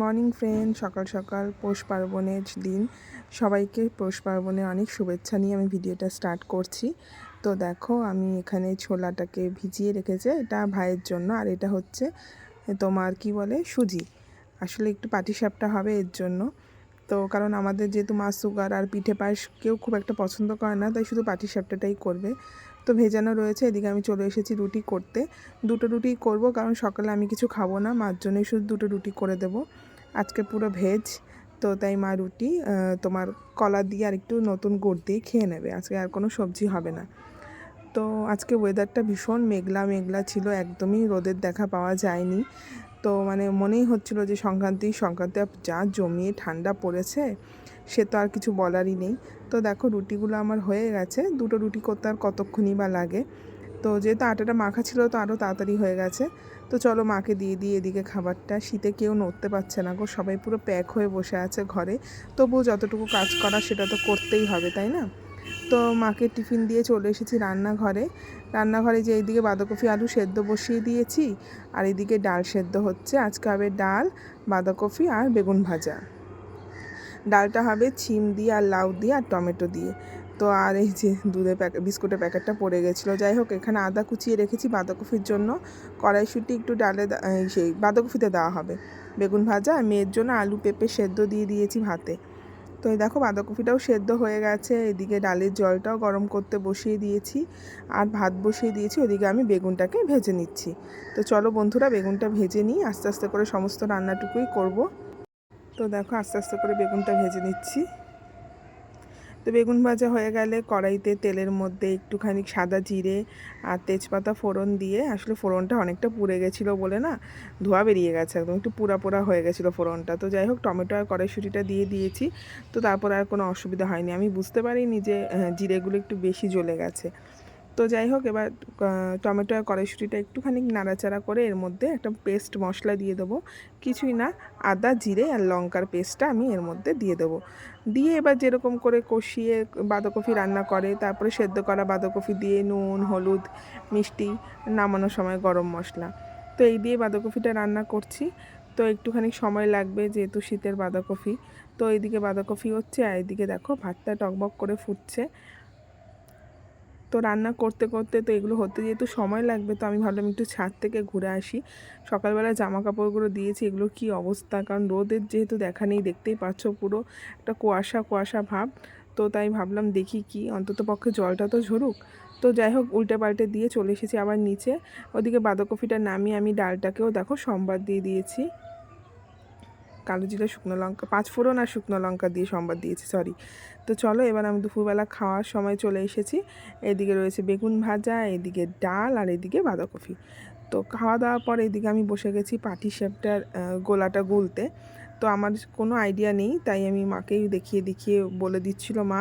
Morning friend, সকাল সকাল পৌষ পার্বণের দিন সবাইকে পৌষ পার্বণে অনেক শুভেচ্ছা নিয়ে আমি ভিডিওটা স্টার্ট করছি। তো দেখো আমি এখানে ছোলাটাকে ভিজিয়ে রেখেছি, এটা ভাইয়ের জন্য। আর এটা হচ্ছে তোমার কি বলে সুজি, আসলে একটু পাটিসাপটা হবে এর জন্য। তো কারণ আমাদের যেহেতু মা সুগার আর পিঠে পায়েস কেউ খুব একটা পছন্দ করে না, তাই শুধু পাটিসাপটাটাই করবে। তো ভেজানো রয়েছে, এদিকে আমি চলে এসেছি রুটি করতে। দুটো রুটি করব, কারণ সকালে আমি কিছু খাবো না, মার জন্যই শুধু দুটো রুটি করে দেব। আজকে পুরো ভেজ, তো তাই মা রুটি তোমার কলা দিয়ে আর একটু নতুন গুড় দিয়ে খেয়ে নেবে, আজকে আর কোনো সবজি হবে না। তো আজকে ওয়েদারটা ভীষণ মেঘলা মেঘলা ছিল, একদমই রোদের দেখা পাওয়া যায়নি। তো মানে মনেই হচ্ছিল যে সংক্রান্তি যা জমিয়ে ঠান্ডা পড়েছে, সে তো আর কিছু বলারই নেই। তো দেখো রুটিগুলো আমার হয়ে গেছে, দুটো রুটি করতে আর কতক্ষণই বা লাগে। তো যেহেতু আটাটা মাখা ছিল তো আরও তাড়াতাড়ি হয়ে গেছে। তো চলো মাকে দিয়ে দিই এদিকে খাবারটা। শীতে কেউ নড়তে পারছে না গো, সবাই পুরো প্যাক হয়ে বসে আছে ঘরে। তবুও যতটুকু কাজ করা সেটা তো করতেই হবে, তাই না? তো মাকে টিফিন দিয়ে চলে এসেছি রান্নাঘরে যে এইদিকে বাঁধাকপি আলু সেদ্ধ বসিয়ে দিয়েছি, আর এইদিকে ডাল সেদ্ধ হচ্ছে। আজকে হবে ডাল, বাঁধাকপি আর বেগুন ভাজা। ডালটা হবে শিম দিয়ে আর লাউ দিয়ে আর টমেটো দিয়ে। তো আর এই যে বিস্কুটের প্যাকেটটা পড়ে গেছিলো। যাই হোক, এখানে আদা কুচিয়ে রেখেছি বাঁধাকপির জন্য। কড়াইশুঁটি একটু সেই বাঁধাকপিতে দেওয়া হবে। বেগুন ভাজা আর মেয়ের জন্য আলু পেঁপে সেদ্ধ দিয়ে দিয়েছি ভাতে। তো এই দেখো বাঁধাকপিটাও সেদ্ধ হয়ে গেছে, এদিকে ডালের জলটাও গরম করতে বসিয়ে দিয়েছি, আর ভাত বসিয়ে দিয়েছি। ওদিকে আমি বেগুনটাকে ভেজে নিচ্ছি। তো চলো বন্ধুরা, বেগুনটা ভেজে নিই, আস্তে আস্তে করে সমস্ত রান্নাটুকুই করব। তো দেখো আস্তে আস্তে করে বেগুনটা ভেজে নিচ্ছি। তো বেগুন ভাজা হয়ে গেলে কড়াইতে তেলের মধ্যে একটুখানি সাদা জিরে আর তেজপাতা ফোড়ন দিয়ে, আসলে ফোড়নটা অনেকটা পুড়ে গেছিলো বলে না, ধোয়া বেরিয়ে গেছে, একদম একটু পোড়া পোড়া হয়ে গেছিলো ফোড়নটা। তো যাই হোক, টমেটো আর কড়াইশুঁটিটা দিয়ে দিয়েছি। তো তারপর আর কোনো অসুবিধা হয়নি, আমি বুঝতে পারিনি যে জিরেগুলো একটু বেশি জ্বলে গেছে। তো যাই হোক, এবার টমেটো আর কড়াইশুঁটিটা একটুখানি নাড়াচাড়া করে এর মধ্যে একটা পেস্ট মশলা দিয়ে দেবো। কিছুই না, আদা জিরে আর লঙ্কার পেস্টটা আমি এর মধ্যে দিয়ে দেবো। দিয়ে এবার যেরকম করে কষিয়ে বাঁধাকপি রান্না করে, তারপরে সেদ্ধ করা বাঁধাকপি দিয়ে নুন হলুদ মিষ্টি, নামানোর সময় গরম মশলা, তো এই দিয়ে বাঁধাকপিটা রান্না করছি। তো একটুখানি সময় লাগবে যেহেতু শীতের বাঁধাকপি। তো এইদিকে বাঁধাকপি হচ্ছে, আর এইদিকে দেখো ভাতটা টকবক করে ফুটছে। তো রান্না করতে করতে তো এগুলো হতে যেহেতু সময় লাগবে, তো আমি ভাবলাম একটু ছাদ থেকে ঘুরে আসি। সকালবেলা জামা কাপড়গুলো দিয়েছি, এগুলো কি অবস্থা, কারণ রোদের যেহেতু দেখা নেই, দেখতেই পাচ্ছ পুরো একটা কুয়াশা কুয়াশা ভাব। তো তাই ভাবলাম দেখি কি, অন্তত পক্ষে জলটা তো ঝরুক। তো যাই হোক, উল্টে পাল্টে দিয়ে চলে এসেছি আবার নিচে। ওদিকে বাঁধাকপিটা নামিয়ে আমি ডালটাকেও দেখো সম্বাদ দিয়ে দিয়েছি। কালো জিরা শুকনো লঙ্কা পাঁচফোড়ন আর শুকনো লঙ্কা দিয়ে সম্বাদ দিয়েছি, সরি। তো চলো এবার আমি দুপুরবেলা খাওয়ার সময় চলে এসেছি। এদিকে রয়েছে বেগুন ভাজা, এদিকে ডাল আর এদিকে বাঁধাকপি। তো খাওয়া দাওয়ার পর এদিকে আমি বসে গেছি পাটিসাপটার গোলাটা গুলতে। তো আমার কোনো আইডিয়া নেই, তাই আমি মাকেই দেখিয়ে দেখিয়ে বলে দিচ্ছিল মা,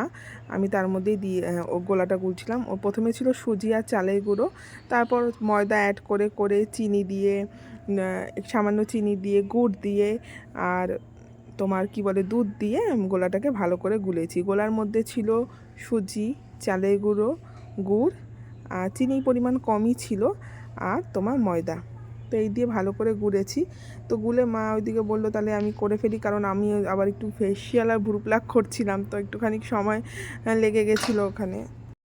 আমি তার মধ্যেই দিয়ে ও গোলাটা গুলছিলাম। ও প্রথমে ছিল সুজি আর চালের গুঁড়ো, তারপর ময়দা অ্যাড করে করে চিনি দিয়ে, সামান্য চিনি দিয়ে গুড় দিয়ে আর তোমার কি বলে দুধ দিয়ে গোলাটাকে ভালো করে গুলেছি। গোলার মধ্যে ছিল সুজি, চালের গুঁড়ো, গুড়, আর চিনির পরিমাণ কমই ছিল, আর তোমার ময়দা। তো এই দিয়ে ভালো করে গুলেছি। তো গুলে মা ওইদিকে বললো তাহলে আমি করে ফেলি, কারণ আমি আবার একটু ফেসিয়াল আর ভ্রু প্লাক করছিলাম, তো একটুখানি সময় লেগে গেছিলো ওখানে।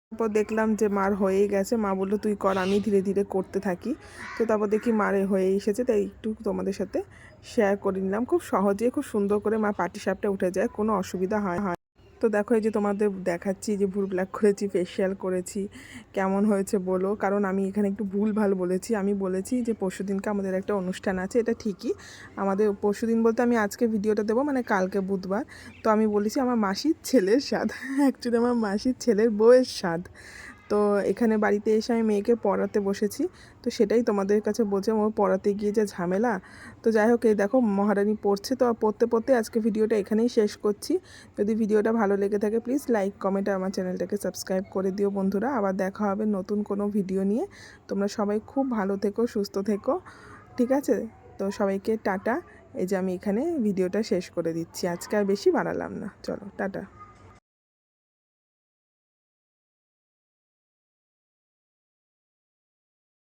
তারপর দেখলাম যে মার হয়েই গেছে, মা বললো তুই কর, আমি ধীরে ধীরে করতে থাকি। তো তারপর দেখি মার হয়ে এসেছে, তাই একটু তোমাদের সাথে শেয়ার করে নিলাম। খুব সহজে খুব সুন্দর করে মা পাটিসাপটা উঠে যায়, কোনো অসুবিধা হয়। তো দেখো এই যে তোমাদের দেখাচ্ছি যে ভুল ব্ল্যাক করেছি, ফেসিয়াল করেছি, কেমন হয়েছে বলো। কারণ আমি এখানে একটু ভুল ভাল বলেছি, আমি বলেছি যে পরশুদিনকে আমাদের একটা অনুষ্ঠান আছে, এটা ঠিকই আমাদের পরশুদিন বলতে আমি আজকে ভিডিওটা দেবো মানে কালকে বুধবার। তো আমি বলেছি আমার মাসির ছেলের স্বাদ, অ্যাকচুয়ালি আমার মাসির ছেলের বউয়ের স্বাদ। তো এখানে বাড়িতে এসে আমি মেয়েকে পড়াতে বসেছি, তো সেটাই তোমাদের কাছে বলছিলাম, ও পড়াতে গিয়ে যে ঝামেলা। তো যাই হোক, এই দেখো মহারানী পড়ছে। তো পড়তে পড়তে আজকে ভিডিওটা এখানেই শেষ করছি। যদি ভিডিওটা ভালো লেগে থাকে প্লিজ লাইক কমেন্ট আর আমার চ্যানেলটাকে সাবস্ক্রাইব করে দিও বন্ধুরা। আবার দেখা হবে নতুন কোনো ভিডিও নিয়ে। তোমরা সবাই খুব ভালো থেকো, সুস্থ থেকো, ঠিক আছে? তো সবাইকে টাটা। এই যে আমি এখানে ভিডিওটা শেষ করে দিচ্ছি, আজকে আর বেশি বাড়ালাম না, চলো টাটা।